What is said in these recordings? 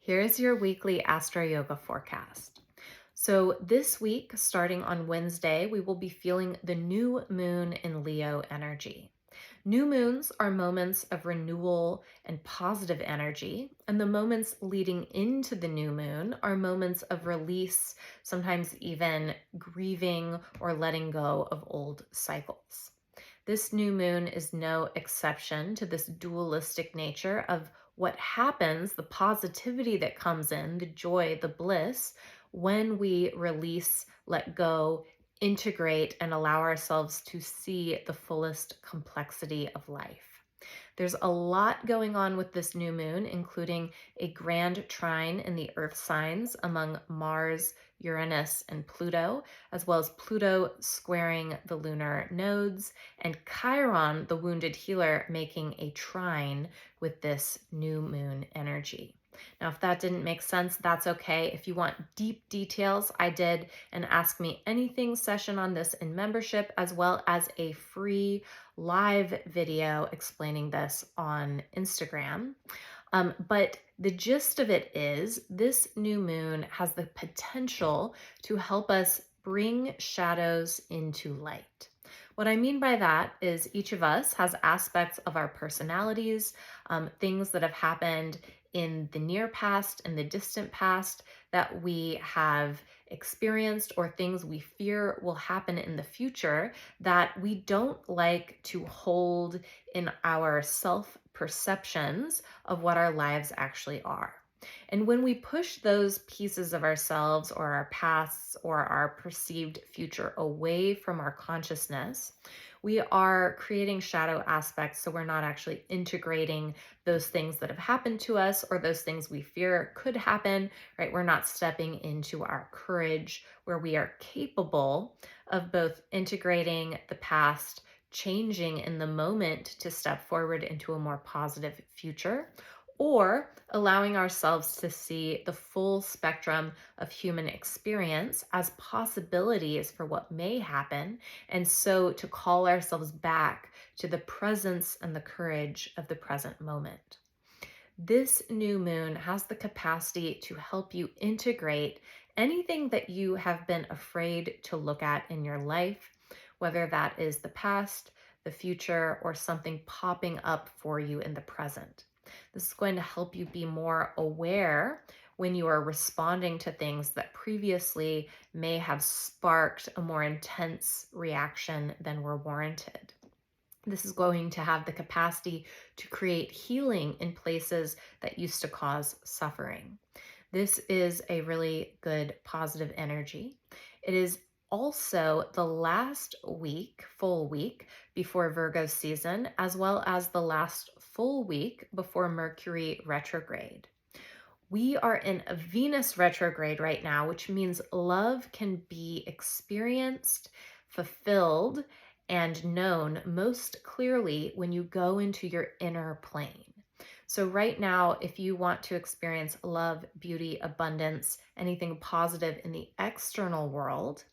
Here's your weekly Astro Yoga forecast. So, this week, starting on Wednesday, we will be feeling the new moon in Leo energy. New moons are moments of renewal and positive energy, and the moments leading into the new moon are moments of release, sometimes even grieving or letting go of old cycles. This new moon is no exception to this dualistic nature of what happens, the positivity that comes in, the joy, the bliss, when we release, let go, integrate, and allow ourselves to see the fullest complexity of life. There's a lot going on with this new moon, including a grand trine in the earth signs among Mars, Uranus, and Pluto, as well as Pluto squaring the lunar nodes, and Chiron, the wounded healer, making a trine with this new moon energy. Now, if that didn't make sense, that's okay. If you want deep details, I did an Ask Me Anything session on this in membership, as well as a free live video explaining this on Instagram. But the gist of it is this new moon has the potential to help us bring shadows into light. What I mean by that is each of us has aspects of our personalities, things that have happened in the near past and the distant past that we have experienced, or things we fear will happen in the future that we don't like to hold in our self perceptions of what our lives actually are. And when we push those pieces of ourselves or our pasts or our perceived future away from our consciousness, we are creating shadow aspects. So we're not actually integrating those things that have happened to us or those things we fear could happen, right? We're not stepping into our courage where we are capable of both integrating the past, changing in the moment to step forward into a more positive future, or allowing ourselves to see the full spectrum of human experience as possibilities for what may happen, and so to call ourselves back to the presence and the courage of the present moment. This new moon has the capacity to help you integrate anything that you have been afraid to look at in your life, whether that is the past, the future, or something popping up for you in the present. This is going to help you be more aware when you are responding to things that previously may have sparked a more intense reaction than were warranted. This is going to have the capacity to create healing in places that used to cause suffering. This is a really good positive energy. It is also the last week, full week before Virgo season, as well as the last full week before Mercury retrograde. We are in a Venus retrograde right now, which means love can be experienced, fulfilled, and known most clearly when you go into your inner plane. So, right now, if you want to experience love, beauty, abundance, anything positive in the external world,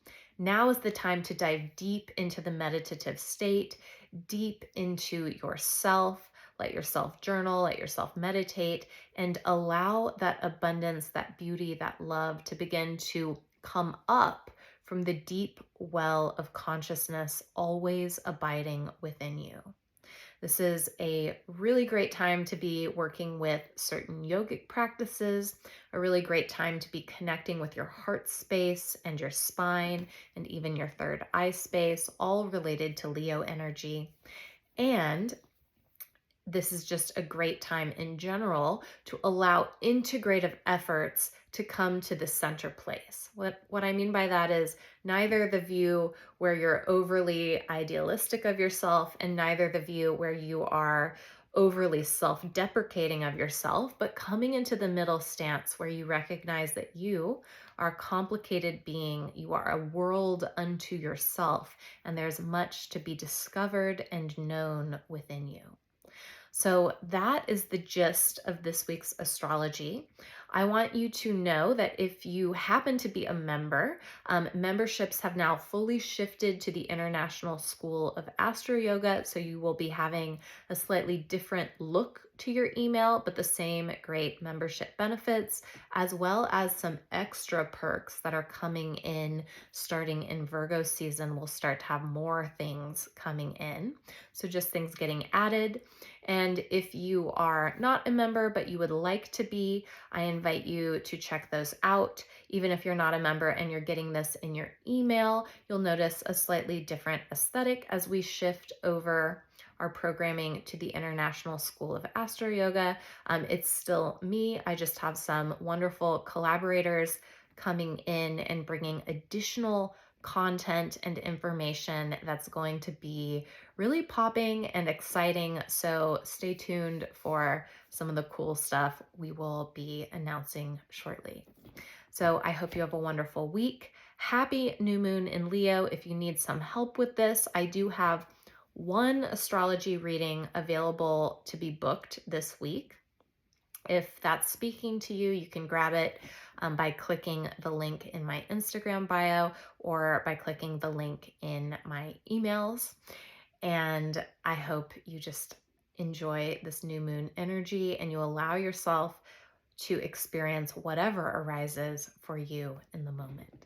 now is the time to dive deep into the meditative state, deep into yourself. Let yourself journal, let yourself meditate, and allow that abundance, that beauty, that love to begin to come up from the deep well of consciousness always abiding within you. This is a really great time to be working with certain yogic practices, a really great time to be connecting with your heart space and your spine and even your third eye space, all related to Leo energy. And this is just a great time in general to allow integrative efforts to come to the center place. What I mean by that is neither the view where you're overly idealistic of yourself and neither the view where you are overly self-deprecating of yourself, but coming into the middle stance where you recognize that you are a complicated being, you are a world unto yourself, and there's much to be discovered and known within you. So, that is the gist of this week's astrology. I want you to know that if you happen to be a member, memberships have now fully shifted to the International School of Astro Yoga. So, you will be having a slightly different look to your email, but the same great membership benefits, as well as some extra perks that are coming in starting in Virgo season. We'll start to have more things coming in. So, just things getting added. And if you are not a member, but you would like to be, I invite you to check those out. Even if you're not a member and you're getting this in your email, you'll notice a slightly different aesthetic as we shift over our programming to the International School of Astro Yoga. It's still me. I just have some wonderful collaborators coming in and bringing additional content and information that's going to be really popping and exciting. So stay tuned for some of the cool stuff we will be announcing shortly. So I hope you have a wonderful week. Happy new moon in Leo. If you need some help with this, I do have one astrology reading available to be booked this week. If that's speaking to you, you can grab it by clicking the link in my Instagram bio or by clicking the link in my emails. And I hope you just enjoy this new moon energy and you allow yourself to experience whatever arises for you in the moment.